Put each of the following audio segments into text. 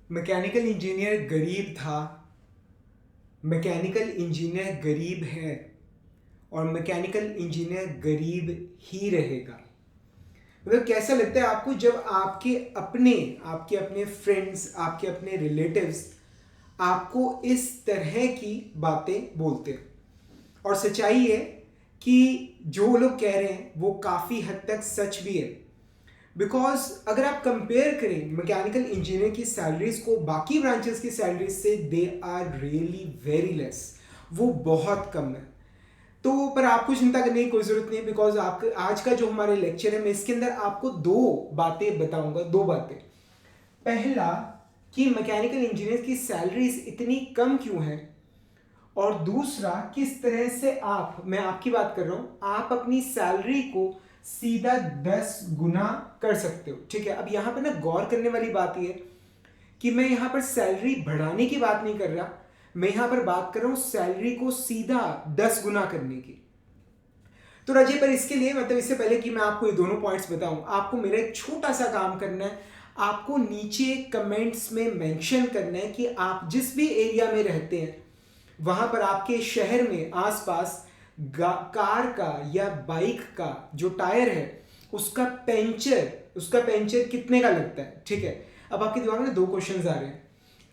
Mechanical engineer गरीब था, mechanical engineer गरीब है और मैकेनिकल इंजीनियर गरीब ही रहेगा। मतलब कैसा लगता है आपको जब आपके अपने फ्रेंड्स, आपके अपने रिलेटिव्स आपको इस तरह की बातें बोलते हैं? और सच्चाई है कि जो लोग कह रहे हैं वो काफ़ी हद तक सच भी है। बिकॉज अगर आप कंपेयर करें मैकेनिकल इंजीनियर की सैलरीज को बाकी ब्रांचेस की सैलरीज से, they are really very less, वो बहुत कम है। तो पर आपको चिंता करने की कोई जरूरत नहीं है, बिकॉज आप आज का जो हमारे लेक्चर है मैं इसके अंदर आपको दो बातें बताऊंगा। दो बातें, पहला कि मैकेनिकल इंजीनियर की सैलरीज इतनी कम क्यों है, और दूसरा किस तरह से मैं आपकी बात कर रहा हूं, आप अपनी सैलरी को सीधा 10 गुना कर सकते हो। ठीक है, अब यहां पर ना गौर करने वाली बात यह है कि मैं यहां पर सैलरी बढ़ाने की बात नहीं कर रहा, मैं यहां पर बात कर रहा हूं सैलरी को सीधा 10 गुना करने की। तो राजे, पर इसके लिए मतलब इससे पहले कि मैं आपको ये दोनों पॉइंट्स बताऊं, आपको मेरा एक छोटा सा काम करना है। आपको नीचे कमेंट्स में मेंशन करना है कि आप जिस भी एरिया में रहते हैं वहां पर आपके शहर में आसपास कार का या बाइक का जो टायर है उसका पेंचर कितने का लगता है। ठीक है, अब आपके दिमाग में दो क्वेश्चंस आ रहे हैं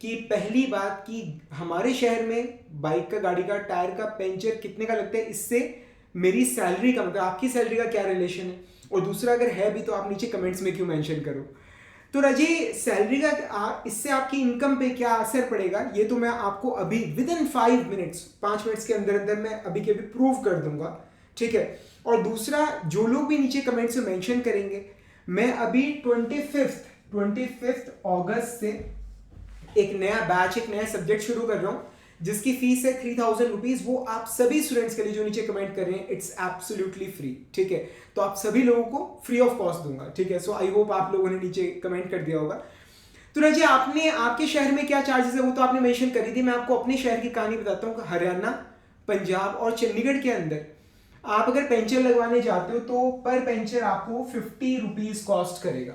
कि पहली बात कि हमारे शहर में बाइक का, गाड़ी का टायर का पेंचर कितने का लगता है, इससे मेरी सैलरी का मतलब आपकी सैलरी का क्या रिलेशन है, और दूसरा अगर है भी तो आप नीचे कमेंट्स में क्यों मेंशन करो। तो राजी, सैलरी का इससे आपकी इनकम पे क्या असर पड़ेगा ये तो मैं आपको अभी विद इन 5 मिनट्स, 5 मिनट्स के अंदर अंदर मैं अभी के अभी प्रूव कर दूंगा। ठीक है, और दूसरा जो लोग भी नीचे कमेंट्स में मेंशन करेंगे, मैं अभी 25 अगस्त से एक नया बैच, एक नया सब्जेक्ट शुरू कर रहा हूं जिसकी फीस है 3000 रुपीज। वो आप सभी स्टूडेंट्स के लिए जो नीचे कमेंट कर रहे हैं, इट्स एब्सोल्युटली फ्री। ठीक है, तो आप सभी लोगों को फ्री ऑफ कॉस्ट दूंगा। ठीक है, सो आई होप आप लोगों ने नीचे कमेंट कर दिया होगा। तो राजी, आपने आपके शहर में क्या चार्जेस है वो तो आपने मेंशन करी थी। मैं आपको अपने शहर की कहानी बताता हूँ। हरियाणा, पंजाब और चंडीगढ़ के अंदर आप अगर पेंचर लगवाने जाते हो तो पर पेंचर आपको 50 रुपीज कॉस्ट करेगा।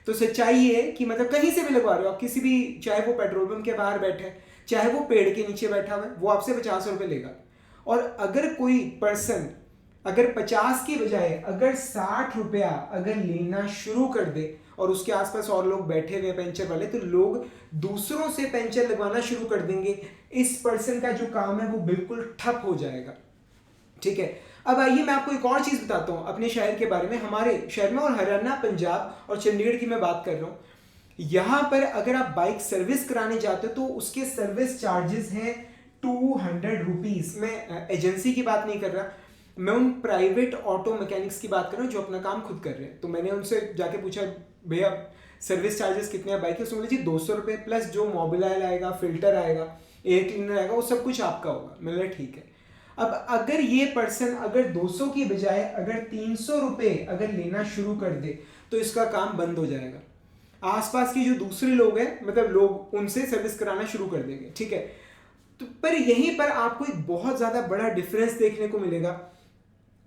तो सच्चाई ये है कि मतलब कहीं से भी लगवा रहे हो आप, किसी भी, चाहे वो पेट्रोल पंप के बाहर बैठे है, चाहे वो पेड़ के नीचे बैठा हुआ है, वो आपसे 50 रुपए लेगा। और अगर कोई पर्सन अगर 50 की बजाय अगर 60 रुपया अगर लेना शुरू कर दे और उसके आसपास और लोग बैठे हुए पेंचर वाले, तो लोग दूसरों से पेंचर लगवाना शुरू कर देंगे। इस पर्सन का जो काम है वो बिल्कुल ठप हो जाएगा। ठीक है, अब आइए मैं आपको एक और चीज बताता हूं अपने शहर के बारे में। हमारे शहर में, और हरियाणा, पंजाब और चंडीगढ़ की मैं बात कर रहा हूं, यहां पर अगर आप बाइक सर्विस कराने जाते हो तो उसके सर्विस चार्जेस हैं 200 रुपीज। मैं एजेंसी की बात नहीं कर रहा, मैं उन प्राइवेट ऑटो मैकेनिक्स की बात कर रहा हूं जो अपना काम खुद कर रहे हैं। तो मैंने उनसे जाके पूछा, भैया सर्विस चार्जेस कितने हैं बाइक के? उसने बोला जी 200 रुपये प्लस जो मोबिलाइल आएगा, फिल्टर आएगा, एयर क्लीनर आएगा, वो सब कुछ आपका होगा। मैंने ठीक है। अब अगर ये पर्सन अगर 200 की बजाय अगर 300 रुपए अगर लेना शुरू कर दे तो इसका काम बंद हो जाएगा। आसपास के जो दूसरे लोग हैं, मतलब लोग उनसे सर्विस कराना शुरू कर देंगे। ठीक है, तो पर यहीं पर आपको एक बहुत ज्यादा बड़ा डिफरेंस देखने को मिलेगा।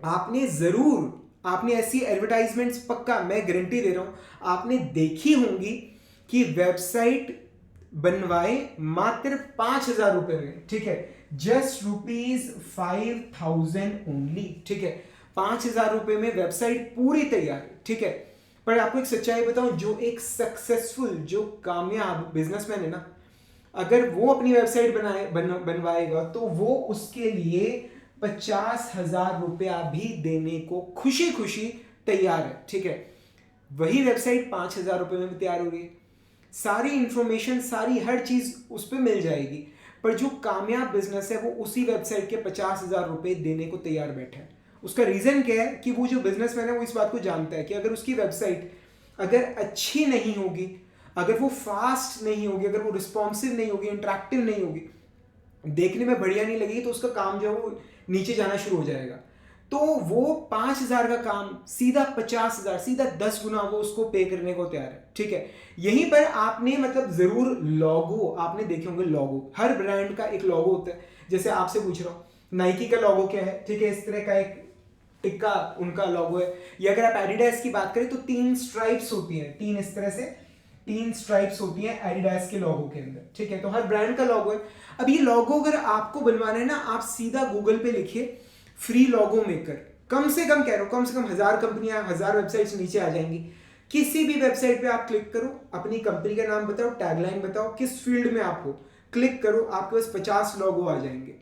आपने ऐसी एडवर्टाइजमेंट्स, पक्का मैं गारंटी दे रहा हूं, आपने देखी होंगी कि वेबसाइट बनवाए मात्र 5000 रुपए में। ठीक है, जस्ट ₹5000 ओनली। ठीक है, 5000 रुपए में वेबसाइट पूरी तैयार है। ठीक है, पर आपको एक सच्चाई बताऊं, जो एक सक्सेसफुल, जो कामयाब बिजनेसमैन है ना, अगर वो अपनी वेबसाइट बनवाएगा तो वो उसके लिए 50,000 रुपया भी देने को खुशी खुशी तैयार है। ठीक है, वही वेबसाइट 5000 रुपए में भी तैयार हो रही है, सारी इंफॉर्मेशन, सारी हर चीज उस पर मिल जाएगी। पर जो कामयाब बिजनेस है वो उसी वेबसाइट के 50,000 रुपए देने को तैयार बैठा है। उसका रीजन क्या है कि वो जो बिजनेसमैन है वो इस बात को जानता है कि अगर उसकी वेबसाइट अगर अच्छी नहीं होगी, अगर वो फास्ट नहीं होगी, अगर वो रिस्पॉन्सिव नहीं होगी, इंटरेक्टिव नहीं होगी, देखने में बढ़िया नहीं लगेगी, तो उसका काम जो है वो नीचे जाना शुरू हो जाएगा। तो वो 5000 का काम सीधा 50,000, सीधा 10 गुना वो उसको पे करने को तैयार है। ठीक है, यहीं पर आपने मतलब जरूर लोगो आपने देखे होंगे। लोगो, हर ब्रांड का एक लोगो होता है। जैसे आपसे पूछ रहा हूं नाइकी का लोगो क्या है, ठीक है, इस तरह का एक टिक्का उनका लोगो है। या अगर आप एडिडास की बात करें तो 3 स्ट्राइप्स होती हैं, 3 इस तरह से 3 स्ट्राइप्स होती हैं एडिडास के लोगो के अंदर, ठीक है। तो हर ब्रांड का लोगो है। अब ये लोगो अगर आपको बनवाना है ना, आप सीधा गूगल पे लिखिए फ्री लोगो मेकर, कम से कम कह रहा हूँ, कम से कम 1000 कंपनियां, 1000 वेबसाइट्स नीचे आ जाएंगी। किसी भी वेबसाइट पे आप क्लिक करो, अपनी कंपनी का नाम बताओ, टैगलाइन बताओ, किस फील्ड में आप हो, क्लिक करो, आपके पास 50 लोगो आ जाएंगे।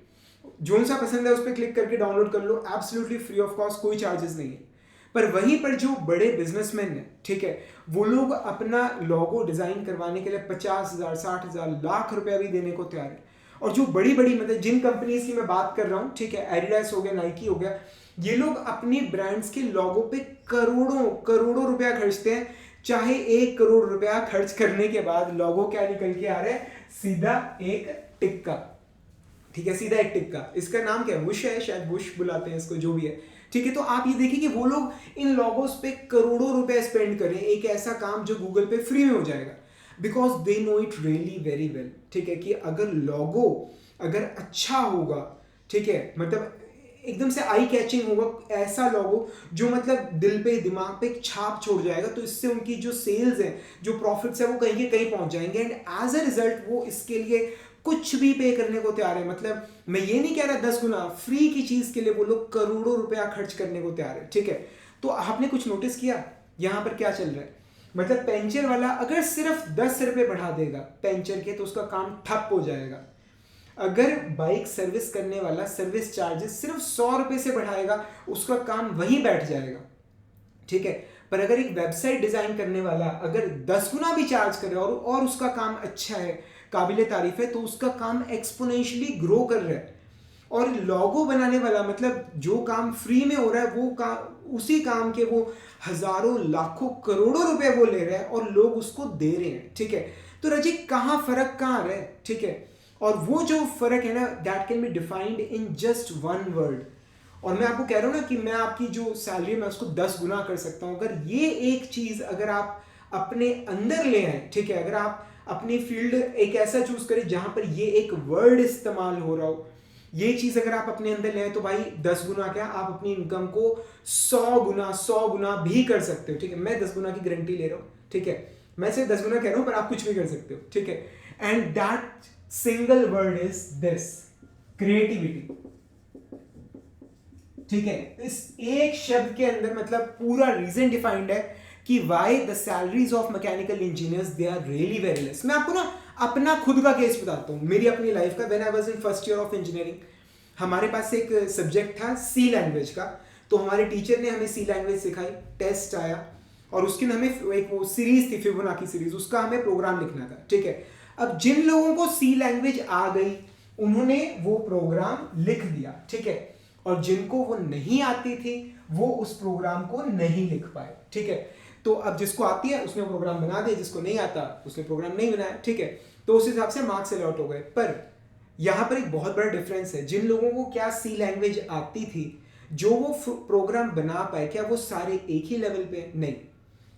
जो सा पसंद है उस पर क्लिक करके डाउनलोड कर लो, एब्सोल्युटली फ्री ऑफ कॉस्ट, कोई चार्जेस नहीं है। पर वहीं पर जो बड़े बिजनेसमैन हैं, ठीक है, वो लोग अपना लोगो डिजाइन करवाने के लिए 50,000, 60,000, लाख रुपया भी देने को तैयार है। और जो बड़ी बड़ी मतलब जिन कंपनीज की मैं बात कर रहा हूँ, ठीक है, एडिडास हो गया, नाइकी हो गया, ये लोग अपनी ब्रांड्स के लोगो पे करोड़ों करोड़ों रुपया खर्चते हैं। चाहे 1 करोड़ रुपया खर्च करने के बाद लोगो क्या निकल के आ रहा है, सीधा एक टिक्का, ठीक है, सीधा एक टिक्का। इसका नाम क्या है, बुश है, शायद बुश बुलाते हैं इसको, जो भी है, ठीक है। तो आप ये देखिए कि वो लोग इन लोगोस पे करोड़ों रुपए स्पेंड करें एक ऐसा काम जो गूगल पे फ्री में हो जाएगा, because they know it really very well, ठीक है, कि अगर लोगो अगर अच्छा होगा, ठीक है, मतलब एकदम से आई कैचिंग होगा, ऐसा लोगो जो मतलब दिल पे दिमाग पे एक छाप छोड़ जाएगा, तो इससे उनकी जो सेल्स है, जो प्रॉफिट्स है, वो कहीं के कहीं पहुंच जाएंगे। एंड एज अ रिजल्ट वो इसके लिए कुछ भी पे करने को तैयार है। मतलब मैं ये नहीं कह रहा 10 गुना, फ्री की चीज के लिए वो लोग करोड़ों रुपया खर्च करने को तैयार है, ठीक है। तो आपने कुछ नोटिस किया यहाँ पर क्या चल रहा है, मतलब पेंचर वाला अगर सिर्फ 10 रुपए बढ़ा देगा पेंचर के, तो उसका काम ठप हो जाएगा। अगर बाइक सर्विस करने वाला सर्विस चार्जेस सिर्फ 100 रुपए से बढ़ाएगा, उसका काम वहीं बैठ जाएगा, ठीक है। पर अगर एक वेबसाइट डिजाइन करने वाला अगर 10 गुना भी चार्ज करे और उसका काम अच्छा है, काबिले तारीफ है, तो उसका काम एक्सपोनेंशियली ग्रो कर रहा है। और लोगो बनाने वाला मतलब जो काम फ्री में हो रहा है, वो काम, उसी काम के वो हजारों लाखों करोड़ों रुपए वो ले रहा है और लोग उसको दे रहे हैं, ठीक है। तो रजी कहाँ फर्क कहाँ आ रहा है, ठीक है। और वो जो फर्क है ना, that can be defined in just one word. और मैं आपको कह रहा हूँ ना कि मैं आपकी जो सैलरी मैं उसको 10 गुना कर सकता हूँ। अगर ये एक चीज अगर आप अपने अंदर ले आए, ठीक है, अगर आप अपनी फील्ड एक ऐसा चूज करें जहां पर ये एक वर्ड इस्तेमाल हो रहा हो, ये चीज अगर आप अपने अंदर ले आए, तो भाई 10 गुना क्या, आप अपनी इनकम को 100 गुना भी कर सकते हो, ठीक है। मैं 10 गुना की गारंटी ले रहा हूँ, ठीक है, मैं सिर्फ 10 गुना कह रहा हूं, पर आप कुछ भी कर सकते हो, ठीक है। And that single word is this, creativity, ठीक है। इस एक शब्द के अंदर मतलब पूरा रीजन डिफाइंड है कि why the salaries of mechanical engineers they are really very less. मैं आपको ना अपना खुद का केस बताता हूँ, मेरी अपनी लाइफ का। When I was in first year of engineering, हमारे पास एक सब्जेक्ट था सी लैंग्वेज का। तो हमारे टीचर ने हमें सी लैंग्वेज सिखाई, टेस्ट आया, और उसके हमें एक वो सीरीज थी, फिबोनाची सीरीज, उसका हमें प्रोग्राम लिखना था, ठीक है। अब जिन लोगों को सी लैंग्वेज आ गई, उन्होंने वो प्रोग्राम लिख दिया, ठीक है, और जिनको वो नहीं आती थी, वो उस प्रोग्राम को नहीं लिख पाए, ठीक है। तो अब जिसको आती है उसने प्रोग्राम बना दिया, जिसको नहीं आता उसने प्रोग्राम नहीं बनाया, ठीक है। तो उस हिसाब से मार्क्स अलॉट हो गए। पर यहां पर एक बहुत बड़ा डिफरेंस है, जिन लोगों को क्या सी लैंग्वेज आती थी, जो वो प्रोग्राम बना पाए, क्या वो सारे एक ही लेवल पे? नहीं,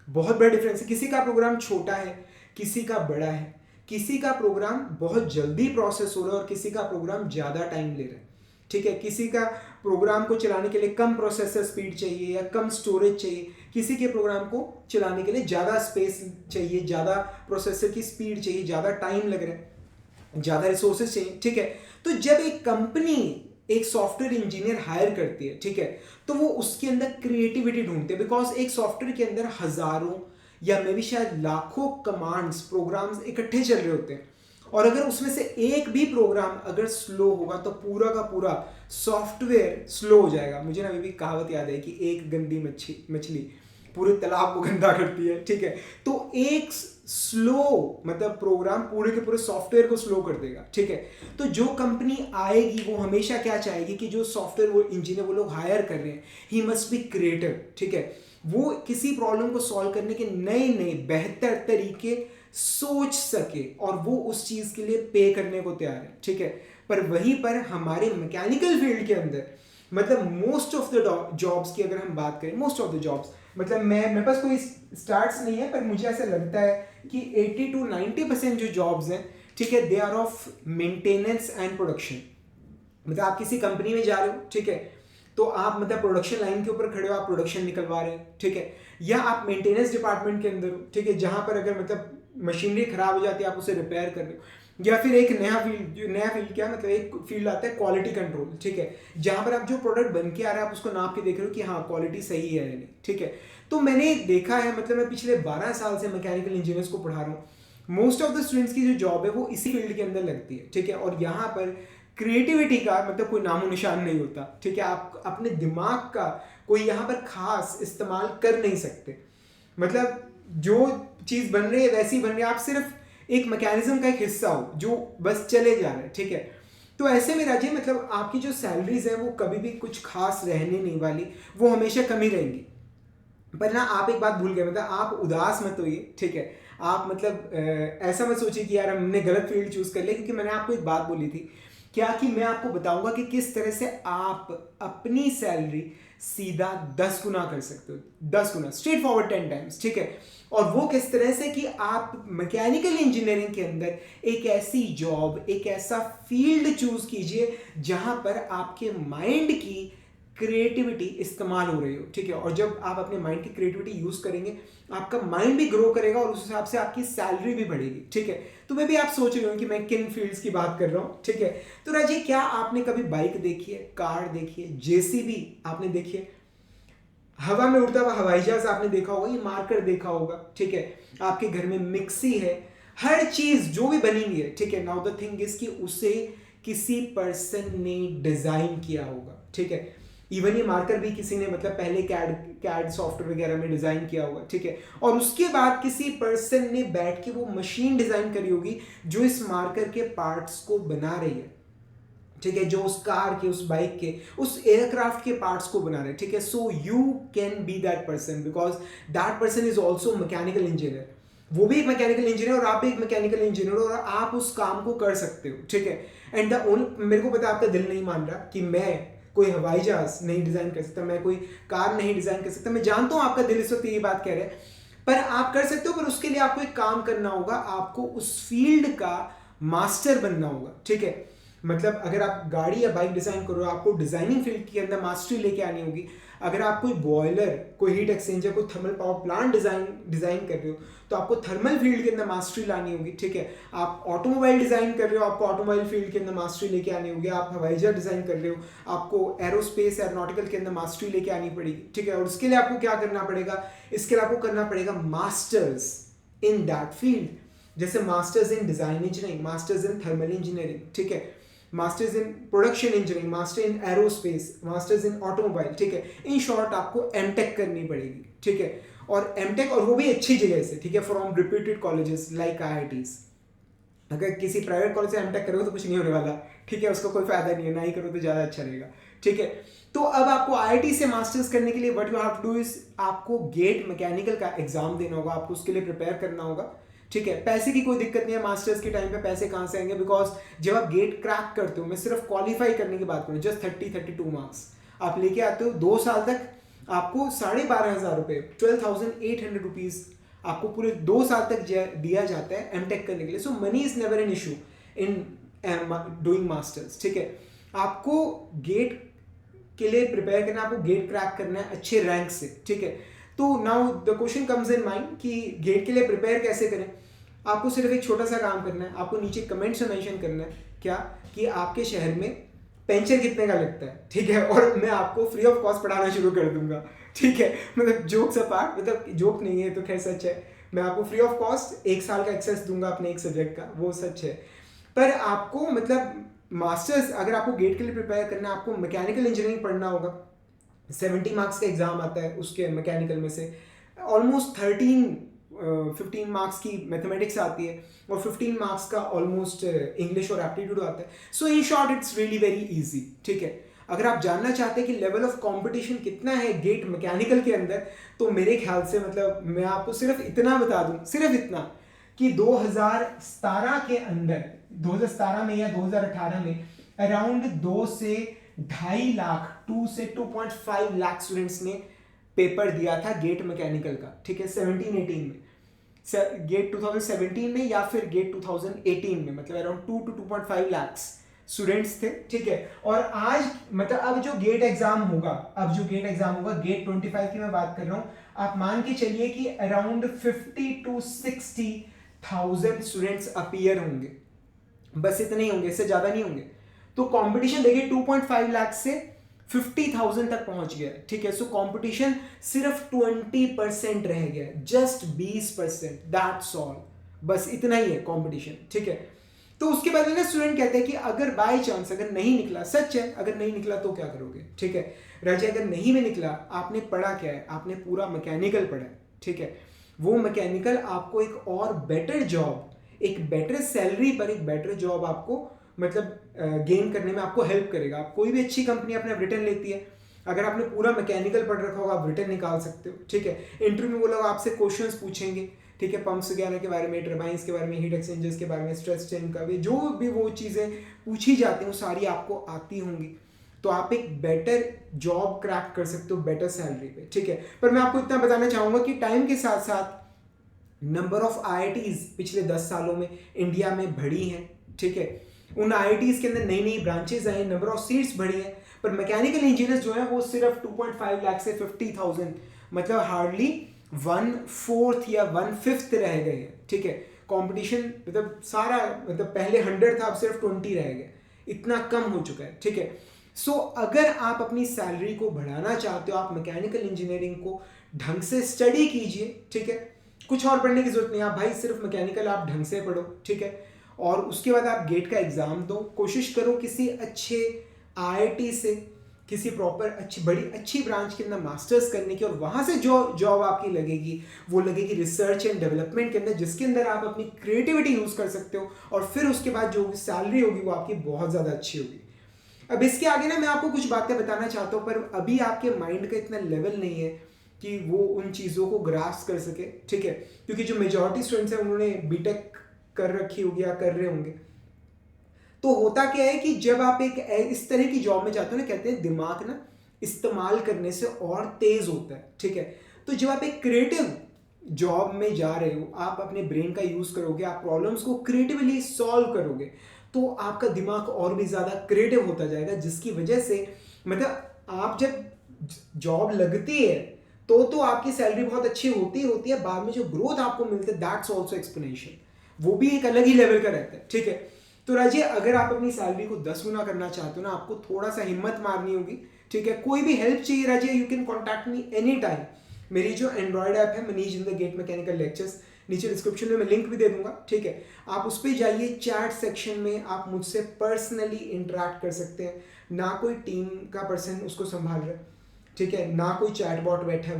बहुत बड़ा डिफरेंस है। किसी का प्रोग्राम छोटा है, किसी का बड़ा है, किसी का प्रोग्राम बहुत जल्दी प्रोसेस हो रहा है और किसी का प्रोग्राम ज्यादा टाइम ले रहा है, ठीक है। किसी का प्रोग्राम को चलाने के लिए कम प्रोसेसर स्पीड चाहिए या कम स्टोरेज चाहिए, किसी के प्रोग्राम को चलाने के लिए ज़्यादा स्पेस चाहिए, ज़्यादा प्रोसेसर की स्पीड चाहिए, ज़्यादा टाइम लग रहा है, ज़्यादा रिसोर्सेज चाहिए, ठीक है। तो जब एक कंपनी एक सॉफ्टवेयर इंजीनियर हायर करती है, ठीक है, तो वो उसके अंदर क्रिएटिविटी ढूंढते हैं, बिकॉज एक सॉफ्टवेयर के अंदर हजारों या मे भी शायद लाखों कमांड्स, प्रोग्राम्स इकट्ठे चल रहे होते हैं। और अगर उसमें से एक भी प्रोग्राम अगर स्लो होगा, तो पूरा का पूरा सॉफ्टवेयर स्लो हो जाएगा। मुझे ना अभी भी कहावत याद है कि एक गंदी मछली पूरे तालाब को गंदा करती है, ठीक है। तो एक स्लो मतलब प्रोग्राम पूरे के पूरे सॉफ्टवेयर को स्लो कर देगा, ठीक है। तो जो कंपनी आएगी वो हमेशा क्या चाहेगी कि जो सॉफ्टवेयर वो इंजीनियर वो लोग हायर कर रहे हैं, ही मस्ट बी क्रिएटिव, ठीक है। वो किसी प्रॉब्लम को सॉल्व करने के नए नए बेहतर तरीके सोच सके और वो उस चीज के लिए पे करने को तैयार है, ठीक है। पर वहीं पर हमारे मैकेनिकल फील्ड के अंदर मतलब मोस्ट ऑफ द जॉब्स की अगर हम बात करें, मोस्ट ऑफ द जॉब्स मतलब मेरे पास कोई स्टार्ट्स नहीं है, पर मुझे ऐसा लगता है कि 80 to 90% जो जॉब्स हैं, ठीक है, they are of maintenance and production. मतलब आप किसी कंपनी में जा रहे हो, ठीक है, तो आप मतलब प्रोडक्शन लाइन के ऊपर खड़े हो, आप प्रोडक्शन निकलवा रहे हैं, ठीक है, या आप मेंटेनेंस डिपार्टमेंट के अंदर हो, ठीक है, जहां पर अगर मतलब मशीनरी खराब हो जाती है, आप उसे रिपेयर कर रहे हो, या फिर एक नया फील्ड क्या मतलब एक फील्ड आता है क्वालिटी कंट्रोल, ठीक है, जहां पर आप जो प्रोडक्ट बन के आ रहा है आप उसको नाप के देख रहे हो कि हाँ क्वालिटी सही है या नहीं, ठीक है। तो मैंने देखा है, मतलब मैं पिछले 12 साल से मैकेनिकल इंजीनियर्स को पढ़ा रहा हूँ, मोस्ट ऑफ द स्टूडेंट्स की जो जॉब है वो इसी फील्ड के अंदर लगती है, ठीक है। और यहाँ पर क्रिएटिविटी का मतलब कोई नामो निशान नहीं होता, ठीक है। आप अपने दिमाग का कोई यहाँ पर खास इस्तेमाल कर नहीं सकते, मतलब जो चीज़ बन रही है वैसी बन रही है, आप सिर्फ एक मैकेनिज्म का एक हिस्सा हो जो बस चले जा रहे हैं, ठीक है। तो ऐसे में राजे मतलब आपकी जो सैलरीज है वो कभी भी कुछ खास रहने नहीं वाली, वो हमेशा कम ही रहेंगी। पर ना आप एक बात भूल गए, मतलब आप उदास मत होइए, ठीक है। आप मतलब ऐसा मत सोचिए कि यार हमने गलत फील्ड चूज कर लिया, क्योंकि मैंने आपको एक बात बोली थी क्या कि मैं आपको बताऊंगा कि किस तरह से आप अपनी सैलरी सीधा 10 गुना कर सकते हो, 10 गुना स्ट्रेट फॉरवर्ड 10 टाइम्स, ठीक है। और वो किस तरह से कि आप मैकेनिकल इंजीनियरिंग के अंदर एक ऐसी जॉब, एक ऐसा फील्ड चूज कीजिए जहां पर आपके माइंड की क्रिएटिविटी इस्तेमाल हो रही हो, ठीक है। और जब आप अपने माइंड की क्रिएटिविटी यूज करेंगे आपका माइंड भी ग्रो करेगा और उस हिसाब से आपकी सैलरी भी बढ़ेगी, ठीक है। तो मैं भी आप सोच रहे हो कि मैं किन फील्ड्स की बात कर रहा हूँ, ठीक है। तो राजी क्या आपने कभी बाइक देखी है, कार देखी है, जेसीबी आपने देखी है, हवा में उड़ता हुआ हवाई जहाज आपने देखा होगा, ये मार्कर देखा होगा, ठीक है। आपके घर में मिक्सी है, हर चीज जो भी बनी हुई है, ठीक है। नाउ द थिंग इज कि उसे किसी पर्सन ने डिजाइन किया होगा, ठीक है। इवन ये मार्कर भी किसी ने मतलब पहले कैड सॉफ्टवेयर वगैरह में डिजाइन किया होगा, ठीक है। और उसके बाद किसी पर्सन ने बैठ के वो मशीन डिजाइन करी होगी जो इस मार्कर के पार्ट्स को बना रही है, ठीक है, जो उस कार के, उस बाइक के, उस एयरक्राफ्ट के पार्ट्स को बना रहे हैं, ठीक है। So you can be that person because that person is also mechanical engineer, वो भी एक मैकेनिकल इंजीनियर और आप भी एक मैकेनिकल इंजीनियर, और आप उस काम को कर सकते हो, ठीक है। एंड द ओनली, मेरे को पता है आपका दिल नहीं मान रहा कि मैं कोई हवाई जहाज नहीं डिजाइन कर सकता, मैं कोई कार नहीं डिजाइन कर सकता, मैं जानता हूं आपका दिल इस वक्त ये बात कह रहा है, पर आप कर सकते हो। पर उसके लिए आपको एक काम करना होगा, आपको उस फील्ड का मास्टर बनना होगा, ठीक है। मतलब अगर आप गाड़ी या बाइक डिजाइन करो आपको डिजाइनिंग फील्ड के अंदर मास्टरी लेके आनी होगी। अगर आप कोई बॉयलर, कोई हीट एक्सचेंजर, कोई थर्मल पावर प्लांट डिजाइन कर रहे हो तो आपको थर्मल फील्ड के अंदर मास्टरी लानी होगी, ठीक है। आप ऑटोमोबाइल डिजाइन कर रहे हो, आपको ऑटोमोबाइल फील्ड के अंदर मास्टरी लेके आनी होगी। आप हवाई जहाज डिजाइन कर रहे हो, आपको एरोस्पेस एरोनॉटिकल के अंदर मास्टरी लेके आनी पड़ेगी, ठीक है। और उसके लिए आपको क्या करना पड़ेगा, इसके लिए आपको करना पड़ेगा मास्टर्स इन दैट फील्ड, जैसे masters in design engineering, masters in thermal engineering, ठीक है, masters in production engineering, master in aerospace, masters in automobile, ठीक है। इन शॉर्ट आपको एमटेक करनी पड़ेगी, ठीक है। और एमटेक, और वो भी अच्छी जगह से, ठीक है, from reputed colleges like IITs. अगर किसी प्राइवेट कॉलेज से एमटेक करोगे तो कुछ नहीं होने वाला, ठीक है, उसका कोई फायदा नहीं है, ना ही करो तो ज़्यादा अच्छा रहेगा, ठीक है। तो अब आपको आईआईटी से मास्टर्स करने के लिए what you have to do is आपको गेट मैकेनिकल का एग्जाम देना होगा, आपको उसके लिए प्रिपेयर करना होगा, ठीक है। पैसे की कोई दिक्कत नहीं है, मास्टर्स के टाइम पे पैसे कहाँ से आएंगे, बिकॉज जब आप गेट क्रैक करते हो, मैं सिर्फ क्वालिफाई करने की बात करूँ, जस्ट 32 मार्क्स आप लेके आते हो, 2 साल तक आपको 12,500 रुपये, 12,800 रुपीज़ आपको पूरे 2 साल तक दिया जाता है एमटेक करने के लिए। So money is never an issue in doing masters, ठीक है। आपको गेट के लिए प्रिपेयर करना, आपको गेट क्रैक करना है अच्छे रैंक से, ठीक है। तो now the question comes in mind कि गेट के लिए प्रिपेयर कैसे करें। आपको सिर्फ एक छोटा सा काम करना है, आपको नीचे कमेंट्स में मेंशन करना है क्या कि आपके शहर में पेंशन कितने का लगता है, ठीक है, और मैं आपको फ्री ऑफ कॉस्ट पढ़ाना शुरू कर दूंगा, ठीक है। मतलब जोक्स अपार्ट, मतलब जोक नहीं है तो खैर सच है, मैं आपको फ्री ऑफ कॉस्ट 1 साल का एक्सेस दूंगा अपने एक सब्जेक्ट का, वो सच है। पर आपको मतलब मास्टर्स अगर आपको गेट के लिए प्रिपेयर करना है, आपको मैकेनिकल इंजीनियरिंग पढ़ना होगा, 70 मार्क्स का एग्जाम आता है, उसके मैकेनिकल में से ऑलमोस्ट 15 मार्क्स की मैथमेटिक्स आती है और 15 मार्क्स का ऑलमोस्ट इंग्लिश और एप्टीट्यूड आता है। So in short it's really very easy, ठीक है। अगर आप जानना चाहते हैं कि लेवल ऑफ कंपटीशन कितना है गेट मैकेनिकल के अंदर, तो मेरे ख्याल से मतलब मैं आपको सिर्फ इतना बता दूं, सिर्फ इतना कि 2017 के अंदर, 2017 में या 2018 में अराउंड 2 से 2.5 लाख, 2 से 2.5 लाख स्टूडेंट्स ने पेपर दिया था गेट मैकेनिकल का, ठीक है, 17-18 में, गेट 2017 में या फिर गेट 2018 में, मतलब अराउंड 2 to 2.5 लाख स्टूडेंट्स थे, ठीक है। और आज मतलब अब जो गेट एग्जाम होगा, गेट 25 की मैं बात कर रहा हूं, आप मान के चलिए कि अराउंड 50 to 60 1000 स्टूडेंट्स अपीयर होंगे, बस इतने ही होंगे, इससे ज्यादा नहीं होंगे। तो कंपटीशन देखिए 2.5 लाख से 50,000 तक पहुंच गया, ठीक है। सो कंपटीशन सिर्फ 20% रह गया, जस्ट 20%, दैट्स ऑल, बस इतना ही है कंपटीशन, ठीक है। तो उसके बाद में ना स्टूडेंट कहते हैं कि अगर बाय चांस अगर नहीं निकला, सच है, अगर नहीं निकला तो क्या करोगे, ठीक है। राजा अगर नहीं भी निकला, आपने पढ़ा क्या है, आपने पूरा मैकेनिकल पढ़ा है, ठीक है। वो मैकेनिकल आपको एक और बेटर जॉब, एक बेटर सैलरी पर एक बेटर जॉब आपको मतलब गेन करने में आपको हेल्प करेगा। आप कोई भी अच्छी कंपनी अपने रिटर्न लेती है, अगर आपने पूरा मैकेनिकल पढ़ रखा होगा आप रिटर्न निकाल सकते हो, ठीक है। इंटरव्यू में वो लोग आपसे क्वेश्चंस पूछेंगे, ठीक है, पंप्स वगैरह के बारे में, टर्बाइंस के बारे में, हीट एक्सचेंजर्स के बारे में, स्ट्रेस स्ट्रेन का भी, जो भी वो चीज़ें पूछी जाती हैं वो सारी आपको आती होंगी। तो आप एक बेटर जॉब क्रैक कर सकते हो बेटर सैलरी पे, ठीक है। पर मैं आपको इतना बताना चाहूँगा कि टाइम के साथ साथ नंबर ऑफ IITs पिछले 10 सालों में इंडिया में बढ़ी हैं, ठीक है। उन IITs के अंदर नई नई branches I, number of seats बढ़ी हैं, पर मैकेनिकल इंजीनियर्स जो है वो सिर्फ 2.5 लाख से 50,000, मतलब हार्डली 1/4 या 1/5 रह गए हैं, ठीक है। कंपटीशन मतलब सारा, मतलब पहले 100 था, अब सिर्फ 20 रह गए, इतना कम हो चुका है, ठीक है। सो अगर आप अपनी सैलरी को बढ़ाना चाहते हो, आप मैकेनिकल इंजीनियरिंग को ढंग से स्टडी कीजिए, ठीक है। कुछ और पढ़ने की जरूरत नहीं, आप भाई सिर्फ मैकेनिकल आप ढंग से पढ़ो, ठीक है। और उसके बाद आप गेट का एग्जाम दो, कोशिश करो किसी अच्छे IIT से, किसी प्रॉपर अच्छी बड़ी अच्छी ब्रांच के अंदर मास्टर्स करने की, और वहाँ से जो जॉब आपकी लगेगी वो लगेगी रिसर्च एंड डेवलपमेंट के अंदर, जिसके अंदर आप अपनी क्रिएटिविटी यूज़ कर सकते हो, और फिर उसके बाद जो सैलरी होगी वो आपकी बहुत ज़्यादा अच्छी होगी। अब इसके आगे ना मैं आपको कुछ बातें बताना चाहता हूँ, पर अभी आपके माइंड का इतना लेवल नहीं है कि वो उन चीज़ों को ग्रास्प कर सके, ठीक है। क्योंकि जो मेजॉरिटी स्टूडेंट्स हैं उन्होंने बीटेक कर रखी होगी या कर रहे होंगे। तो होता क्या है कि जब आप एक इस तरह की जॉब में जाते हो ना, कहते हैं दिमाग ना इस्तेमाल करने से और तेज होता है, ठीक है। तो जब आप एक क्रिएटिव जॉब में जा रहे हो, आप अपने ब्रेन का यूज करोगे, आप प्रॉब्लम्स को क्रिएटिवली सॉल्व करोगे, तो आपका दिमाग और भी ज्यादा क्रिएटिव होता जाएगा, जिसकी वजह से मतलब आप जब जॉब लगती है तो आपकी सैलरी बहुत अच्छी होती है, बाद में जो ग्रोथ आपको मिलता है दैट्स ऑल्सो एक्सपोनेंशियल, वो भी एक अलग ही लेवल का रहता है, ठीक है। तो राजे अगर आप अपनी सैलरी को 10 गुना करना चाहते हो ना, आपको थोड़ा सा हिम्मत मारनी होगी, ठीक है। कोई भी हेल्प चाहिए Raje, you can contact me any time. मेरी जो एंड्रॉयड ऐप है Manish in the GATE mechanical lectures, नीचे डिस्क्रिप्शन में मैं लिंक भी दे दूंगा, ठीक है। आप उस पर जाइए, चैट सेक्शन में आप मुझसे पर्सनली इंटरेक्ट कर सकते हैं, ना कोई टीम का पर्सन उसको संभाल रहा है, ठीक है, ना कोई चैटबॉट बैठा है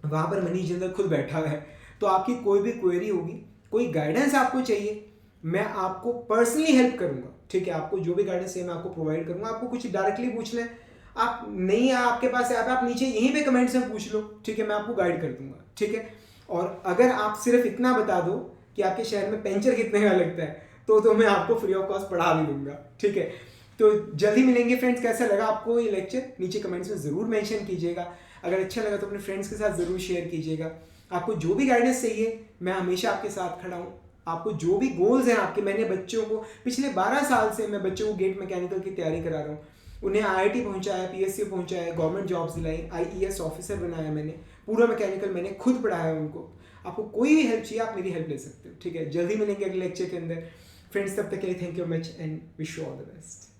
वहाँ पर मनीष जिंदल खुद बैठा है। तो आपकी कोई भी क्वेरी होगी, कोई गाइडेंस आपको चाहिए, मैं आपको पर्सनली हेल्प करूंगा, ठीक है। आपको जो भी गाइडेंस चाहिए मैं आपको प्रोवाइड करूंगा। आपको कुछ डायरेक्टली पूछना है, आप नहीं है आपके पास ऐप, आप नीचे यहीं पे कमेंट्स में पूछ लो, ठीक है, मैं आपको गाइड कर दूंगा, ठीक है। और अगर आप सिर्फ इतना बता दो कि आपके शहर में पेंचर कितने का लगता है, तो मैं आपको फ्री ऑफ कॉस्ट पढ़ा भी दूंगा, ठीक है। तो जल्दी मिलेंगे फ्रेंड्स। कैसा लगा आपको ये लेक्चर, नीचे कमेंट्स में ज़रूर मेंशन कीजिएगा। अगर अच्छा लगा तो अपने फ्रेंड्स के साथ ज़रूर शेयर कीजिएगा। आपको जो भी गाइडेंस चाहिए मैं हमेशा आपके साथ खड़ा हूँ। आपको जो भी गोल्स हैं आपके, मैंने बच्चों को पिछले 12 साल से मैं बच्चों को गेट मैकेनिकल की तैयारी करा रहा हूँ, उन्हें IIT पहुँचाया, PSC पहुँचाया, गवर्नमेंट जॉब्स दिलाई, IES ऑफिसर बनाया मैंने, पूरा मैकेनिकल मैंने खुद पढ़ाया उनको। आपको कोई भी हेल्प चाहिए आप मेरी हेल्प ले सकते हो, ठीक है। जल्दी मिलेंगे अगले लेक्चर के अंदर फ्रेंड्स, तब तक के लिए thank you much and wish you all the best.